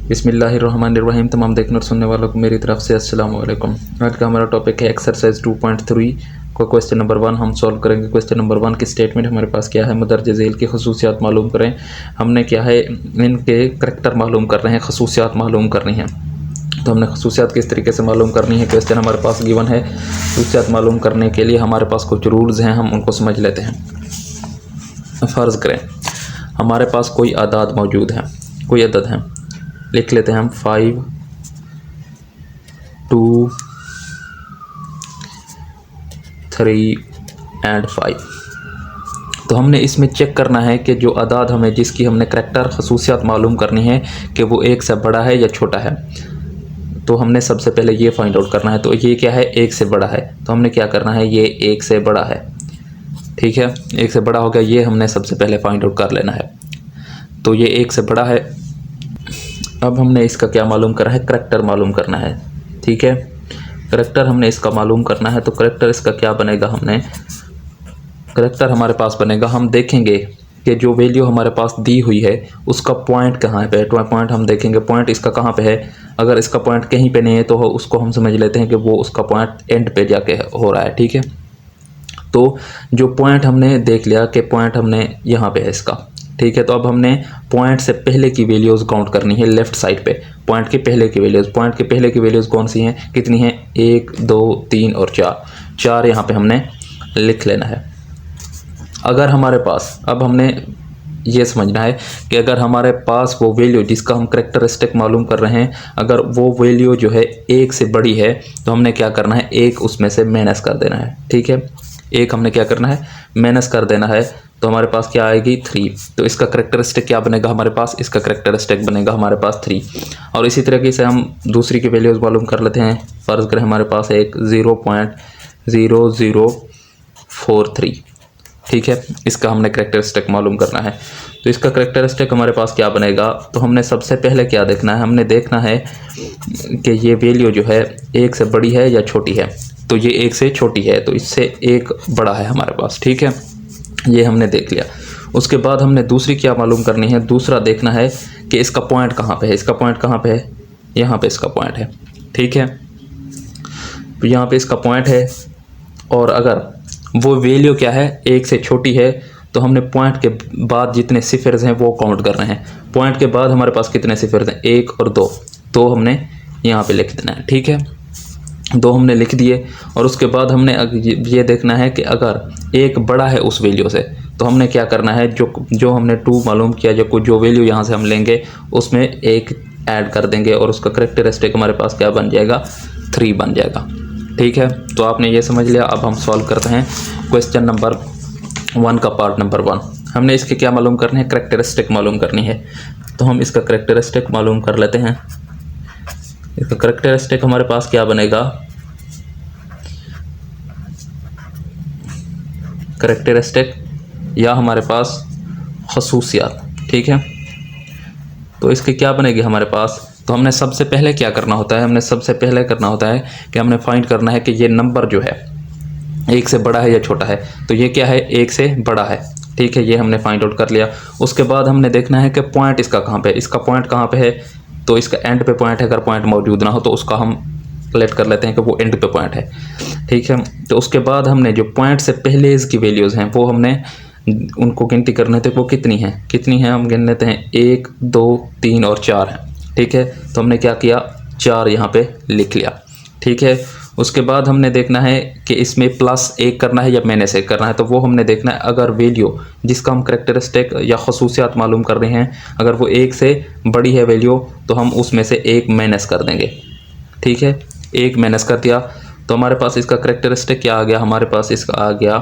बिस्मिल्लाहिर्रहमानिर्रहीम। तमाम देखने और सुनने वालों को मेरी तरफ से अस्सलाम वालेकुम। आज का हमारा टॉपिक है एक्सरसाइज 2.3 को क्वेश्चन नंबर 1 हम सॉल्व करेंगे। क्वेश्चन नंबर 1 की स्टेटमेंट हमारे पास क्या है, मदरज झेल की खसूसियात मालूम करें। हमने क्या है, इनके करैक्टर मालूम कर रहे हैं, खसूसियात मालूम करनी है। तो हमने खसूसियात किस तरीके से मालूम करनी है, क्वेश्चन हमारे पास गिवन है। खसूसियात मालूम करने के लिए हमारे पास कुछ रूल्स हैं, हम उनको समझ लेते हैं। फ़र्ज़ करें हमारे पास कोई आदाद मौजूद है, कोई अदद है, लिख लेते हैं हम 5, 2, 3 एंड 5। तो हमने इसमें चेक करना है कि जो आदाद हमें जिसकी हमने करैक्टर खसूसियात मालूम करनी है कि वो एक से बड़ा है या छोटा है। तो हमने सबसे पहले ये फाइंड आउट करना है। तो ये क्या है, एक से बड़ा है। तो हमने क्या करना है, ये एक से बड़ा है, ठीक है, एक से बड़ा हो गया। ये हमने सबसे पहले फाइंड आउट कर लेना है। तो ये एक से बड़ा है। अब हमने इसका क्या मालूम करना है, करैक्टर मालूम करना है, ठीक है। करैक्टर हमने इसका मालूम करना है। तो करैक्टर इसका क्या बनेगा, हमने करैक्टर हमारे पास बनेगा, हम देखेंगे कि जो वैल्यू हमारे पास दी हुई है उसका पॉइंट कहाँ पे है। पॉइंट हम देखेंगे, पॉइंट इसका कहाँ पे है। अगर इसका पॉइंट कहीं पे नहीं है तो उसको हम समझ लेते हैं कि वो उसका पॉइंट एंड पे जाके हो रहा है, ठीक है। तो जो पॉइंट हमने देख लिया कि पॉइंट हमने यहाँ पे है इसका, ठीक है। तो अब हमने पॉइंट से पहले की वैल्यूज़ काउंट करनी है लेफ़्ट साइड पे। पॉइंट के पहले की वैल्यूज़, पॉइंट के पहले की वैल्यूज़ कौन सी हैं, कितनी हैं, 1, 2, 3 और 4 यहाँ पे हमने लिख लेना है। अगर हमारे पास, अब हमने ये समझना है कि अगर हमारे पास वो वैल्यू जिसका हम करैक्टरिस्टिक मालूम कर रहे हैं, अगर वो वैल्यू जो है एक से बड़ी है तो हमने क्या करना है, एक उसमें से माइनस कर देना है, ठीक है। एक हमने क्या करना है, माइनस कर देना है। तो हमारे पास क्या आएगी, 3। तो इसका करैक्टरिस्टिक क्या बनेगा हमारे पास, इसका करैक्टरिस्टिक बनेगा हमारे पास 3। और इसी तरीके से हम दूसरी की वैल्यूज़ मालूम कर लेते हैं। फ़र्ज़ करें हमारे पास एक 0.0043, ठीक है। इसका हमने करैक्टरिस्टिक मालूम करना है। तो इसका करैक्टरिस्टिक हमारे पास क्या बनेगा, तो हमने सबसे पहले क्या देखना है, हमने देखना है कि ये वैल्यू जो है एक से बड़ी है या छोटी है। तो ये एक से छोटी है, तो इससे एक बड़ा है हमारे पास, ठीक है। ये हमने देख लिया। उसके बाद हमने दूसरी क्या मालूम करनी है, दूसरा देखना है कि इसका पॉइंट कहाँ पे है। इसका पॉइंट कहाँ पे है, यहाँ पे इसका पॉइंट है, ठीक है। तो यहाँ पे इसका पॉइंट है। और अगर वो वैल्यू क्या है, एक से छोटी है, तो हमने पॉइंट के बाद जितने सिफर्स हैं वो काउंट कर रहे हैं। पॉइंट के बाद हमारे पास कितने सिफर्स हैं, 1 और 2। तो हमने यहाँ पे लिख देना है, ठीक है। 2 हमने लिख दिए। और उसके बाद हमने ये देखना है कि अगर एक बड़ा है उस वैल्यू से, तो हमने क्या करना है, जो हमने 2 मालूम किया, जो वैल्यू यहाँ से हम लेंगे उसमें एक ऐड कर देंगे और उसका करैक्टरिस्टिक हमारे पास क्या बन जाएगा, 3 बन जाएगा, ठीक है। तो आपने ये समझ लिया। अब हम सॉल्व करते हैं क्वेश्चन नंबर 1 का पार्ट नंबर 1। हमने इसके क्या मालूम करने हैं, करैक्टरिस्टिक मालूम करनी है। तो हम इसका करैक्टरिस्टिक मालूम कर लेते हैं। इसका करैक्टरिस्टिक हमारे पास क्या बनेगा, करैक्टरिस्टिक या हमारे पास खसूसियात, ठीक है। तो इसके क्या बनेगी हमारे पास, तो हमने सबसे पहले क्या करना होता है, हमने सबसे पहले करना होता है कि हमने फाइंड करना है कि ये नंबर जो है एक से बड़ा है या छोटा है। तो ये क्या है, एक से बड़ा है, ठीक है। ये हमने फाइंड आउट कर लिया। उसके बाद हमने देखना है कि पॉइंट इसका कहाँ पे, इसका पॉइंट कहाँ पे है। तो इसका एंड पे पॉइंट है। अगर पॉइंट मौजूद ना हो तो उसका हम सेलेक्ट कर लेते हैं कि वो एंड पे पॉइंट है, ठीक है। तो उसके बाद हमने जो पॉइंट से पहले इसकी वैल्यूज़ हैं वो हमने उनको गिनती करने थे, वो कितनी हैं हम गिन लेते हैं। 1, 2, 3 और 4 हैं, ठीक है। तो हमने क्या किया, 4 यहाँ पे लिख लिया, ठीक है। उसके बाद हमने देखना है कि इसमें +1 करना है या -1 करना है। तो वो हमने देखना है, अगर वैल्यू जिसका हम करैक्टरिस्टिक या खसूसियात मालूम कर रहे हैं, अगर वो 1 से बड़ी है वैल्यू, तो हम उसमें से 1 माइनस कर देंगे, ठीक है। 1 माइनस कर दिया तो हमारे पास इसका करैक्टरिस्टिक क्या आ गया, हमारे पास इसका आ गया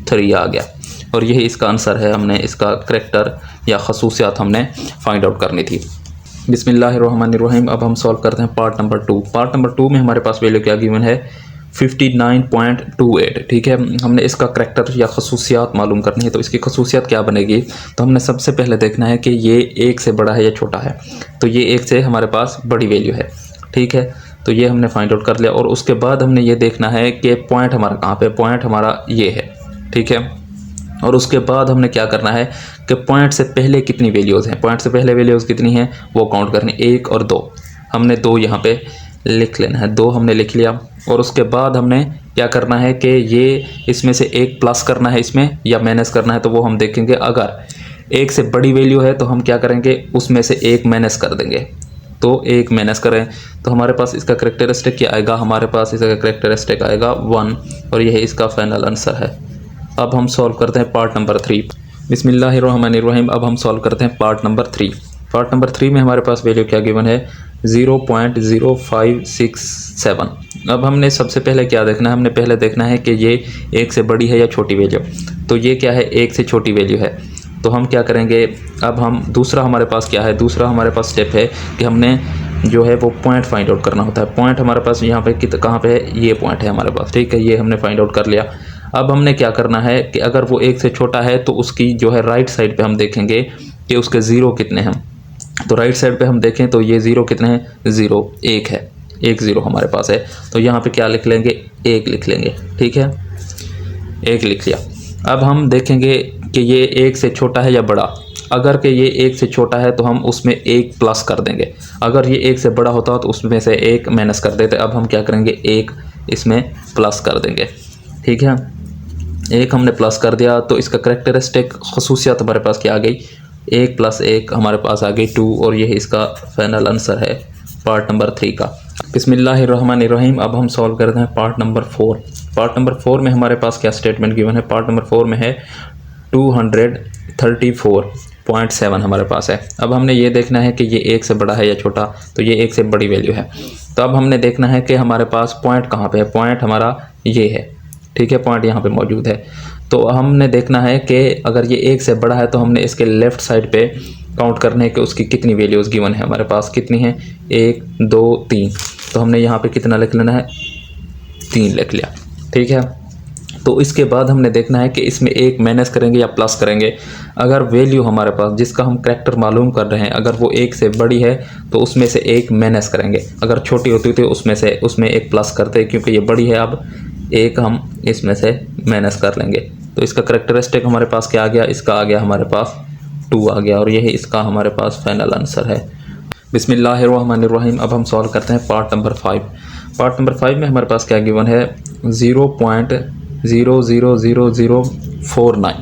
3 आ गया। और यही इसका आंसर है। हमने इसका करैक्टर या खसूसियात हमने फाइंड आउट करनी थी। बिस्मिल्लाहिर्रहमानिर्रहीम। अब हम सॉल्व करते हैं पार्ट नंबर 2। पार्ट नंबर 2 में हमारे पास वैल्यू क्या गिवन है, 59.28, ठीक है। हमने इसका करैक्टर या खसूसियात मालूम करनी है। तो इसकी खसूसियात क्या बनेगी, तो हमने सबसे पहले देखना है कि ये 1 से बड़ा है या छोटा है। तो ये 1 से हमारे पास बड़ी वैल्यू है, ठीक है। तो ये हमने फाइंड आउट कर लिया। और उसके बाद हमने ये देखना है कि पॉइंट हमारा कहाँ पे, पॉइंट हमारा ये है, ठीक है। और उसके बाद हमने क्या करना है कि पॉइंट से पहले कितनी वैल्यूज़ हैं, पॉइंट से पहले वैल्यूज़ कितनी हैं वो काउंट करनी, 1 और 2। हमने 2 यहाँ पे लिख लेना है, 2 हमने लिख लिया। और उसके बाद हमने क्या करना है कि ये इसमें से एक प्लस करना है इसमें या माइनस करना है, तो वो हम देखेंगे। अगर 1 से बड़ी वैल्यू है तो हम क्या करेंगे, उसमें से 1 माइनस कर देंगे। तो 1 माइनस करें तो हमारे पास इसका करेक्टरिस्टिक क्या आएगा, हमारे पास इसका करेक्टरिस्टिक आएगा 1, और यही इसका फाइनल आंसर है। अब हम सॉल्व करते हैं पार्ट नंबर 3। बिस्मिल्लाहिर्रहमानिर्रहीम। अब हम सॉल्व करते हैं पार्ट नंबर 3। पार्ट नंबर 3 में हमारे पास वैल्यू क्या गिवन है, 0.0567। अब हमने सबसे पहले क्या देखना है, हमने पहले देखना है कि ये 1 से बड़ी है या छोटी वैल्यू। तो ये क्या है, 1 से छोटी वैल्यू है। तो हम क्या करेंगे, अब हम दूसरा हमारे पास क्या है, दूसरा हमारे पास स्टेप है कि हमने जो है वो पॉइंट फाइंड आउट करना होता है। पॉइंट हमारे पास यहाँ पे कहाँ पे है, ये पॉइंट है हमारे पास, ठीक है, ये हमने फाइंड आउट कर लिया। अब हमने क्या करना है कि अगर वो 1 से छोटा है तो उसकी जो है राइट साइड पे हम देखेंगे कि उसके ज़ीरो कितने हैं। तो राइट साइड पे हम देखें तो ये ज़ीरो कितने हैं, 0 1 है, 1 0 हमारे पास है। तो यहाँ पे क्या लिख लेंगे, 1 लिख लेंगे, ठीक है, 1 लिख लिया। अब हम देखेंगे कि ये 1 से छोटा है या बड़ा। अगर कि ये 1 से छोटा है तो हम उसमें 1 प्लस कर देंगे, अगर ये 1 से बड़ा होता तो उसमें से 1 माइनस कर देते। अब हम क्या करेंगे, 1 इसमें प्लस कर देंगे, ठीक है, 1 हमने प्लस कर दिया। तो इसका करेक्टरिस्टिक खसूसियत हमारे पास क्या आ गई, 1 + 1 हमारे पास आ गई 2, और यही इसका फाइनल आंसर है पार्ट नंबर 3 का। बिस्मिल्लाहिर्रहमानिर्रहीम। अब हम सॉल्व करते हैं पार्ट नंबर 4। पार्ट नंबर 4 में हमारे पास क्या स्टेटमेंट गिवन है, पार्ट नंबर 4 में है 234.7 हमारे पास है। अब हमने ये देखना है कि ये 1 से बड़ा है या छोटा, तो ये 1 से बड़ी वैल्यू है। तो अब हमने देखना है कि हमारे पास पॉइंट कहाँ पे है, पॉइंट हमारा ये है, ठीक है, पॉइंट यहाँ पे मौजूद है। तो हमने देखना है कि अगर ये 1 से बड़ा है तो हमने इसके लेफ़्ट साइड पे काउंट करने के उसकी कितनी वैल्यूज़ गिवन है, हमारे पास कितनी है, 1 2 3। तो हमने यहाँ पे कितना लिख लेना है, 3 लिख लिया, ठीक है। तो इसके बाद हमने देखना है कि इसमें 1 माइनस करेंगे या प्लस करेंगे। अगर वैल्यू हमारे पास जिसका हम करैक्टर मालूम कर रहे हैं अगर वो 1 से बड़ी है तो उसमें से 1 माइनस करेंगे, अगर छोटी होती तो उसमें 1 प्लस करते, क्योंकि ये बड़ी है। अब 1 हम इसमें से माइनस कर लेंगे। तो इसका करेक्टरिस्टिक हमारे पास क्या आ गया, इसका आ गया हमारे पास 2 आ गया, और यही इसका हमारे पास फाइनल आंसर है। बिस्मिल्लाहिर्रहमानिर्रहीम। अब हम सॉल्व करते हैं पार्ट नंबर 5। पार्ट नंबर 5 में हमारे पास क्या गिवन है, 0.00049,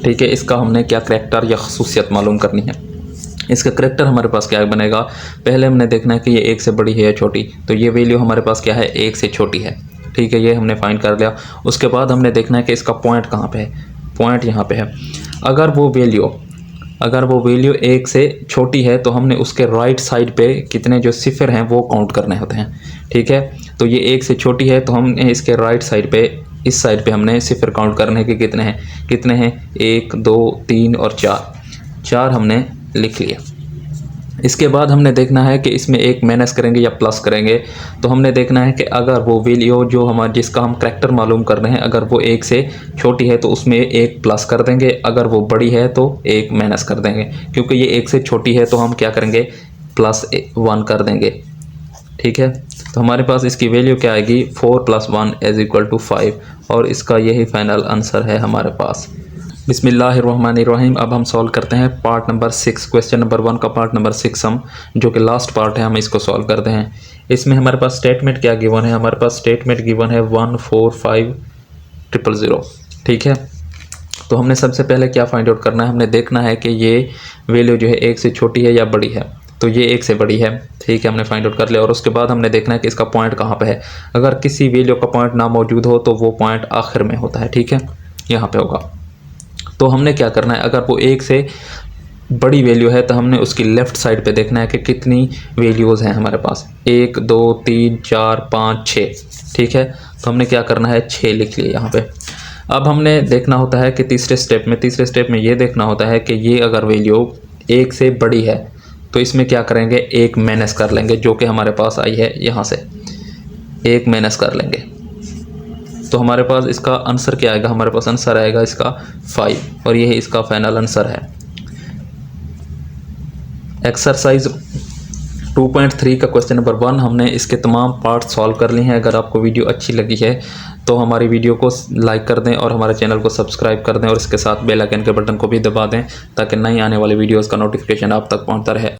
ठीक है। इसका हमने क्या करैक्टर या खसूसियत मालूम करनी है। इसका करैक्टर हमारे पास क्या बनेगा, पहले हमने देखना है कि ये 1 से बड़ी है या छोटी। तो ये वैल्यू हमारे पास क्या है, 1 से छोटी है, ठीक है, ये हमने फाइंड कर लिया। उसके बाद हमने देखना है कि इसका पॉइंट कहाँ पे है, पॉइंट यहाँ पे है। अगर वो वैल्यू 1 से छोटी है तो हमने उसके राइट साइड पे कितने जो सिफर हैं वो काउंट करने होते हैं, ठीक है। तो ये 1 से छोटी है तो हमने इसके राइट साइड पे, इस साइड पे हमने सिफर काउंट करने के कितने हैं 1 2 3 और 4 हमने लिख लिया। इसके बाद हमने देखना है कि इसमें 1 माइनस करेंगे या प्लस करेंगे। तो हमने देखना है कि अगर वो वैल्यू जो हमारा जिसका हम करैक्टर मालूम कर रहे हैं अगर वो 1 से छोटी है तो उसमें 1 प्लस कर देंगे, अगर वो बड़ी है तो 1 माइनस कर देंगे। क्योंकि ये 1 से छोटी है तो हम क्या करेंगे, +1 कर देंगे, ठीक है। तो हमारे पास इसकी वैल्यू क्या आएगी, 4 + 1 = 5, और इसका यही फाइनल आंसर है हमारे पास। बिस्मिल्लाहिर्रहमानिर्रहीम। अब हम सॉल्व करते हैं पार्ट नंबर 6। क्वेश्चन नंबर 1 का पार्ट नंबर 6 हम जो कि लास्ट पार्ट है हम इसको सॉल्व करते हैं। इसमें हमारे पास स्टेटमेंट क्या गिवन है, हमारे पास स्टेटमेंट गिवन है 145,000, ठीक है। तो हमने सबसे पहले क्या फाइंड आउट करना है, हमने देखना है कि ये वैल्यू जो है 1 से छोटी है या बड़ी है। तो ये 1 से बड़ी है, ठीक है, हमने फाइंड आउट कर लिया। और उसके बाद हमने देखना है कि इसका पॉइंट कहाँ पे है। अगर किसी वैल्यू का पॉइंट ना मौजूद हो तो वो पॉइंट आखिर में होता है, ठीक है, यहाँ पे होगा। तो हमने क्या करना है, अगर वो 1 से बड़ी वैल्यू है तो हमने उसकी लेफ़्ट साइड पे देखना है कि कितनी वैल्यूज़ हैं हमारे पास, 1 2 3 4 5 6, ठीक है। तो हमने क्या करना है, 6 लिख लिया यहाँ पे। अब हमने देखना होता है कि तीसरे स्टेप में ये देखना होता है कि ये अगर वैल्यू 1 से बड़ी है तो इसमें क्या करेंगे, 1 माइनस कर लेंगे, जो कि हमारे पास आई है यहाँ से 1 माइनस कर लेंगे। तो हमारे पास इसका आंसर क्या आएगा, हमारे पास आंसर आएगा इसका 5, और यही इसका फाइनल आंसर है। एक्सरसाइज 2.3 का क्वेश्चन नंबर 1 हमने इसके तमाम पार्ट सॉल्व कर लिए हैं। अगर आपको वीडियो अच्छी लगी है तो हमारी वीडियो को लाइक कर दें और हमारे चैनल को सब्सक्राइब कर दें और इसके साथ बेल आइकन के बटन को भी दबा दें ताकि नई आने वाली वीडियोस का नोटिफिकेशन आप तक पहुंचता रहे।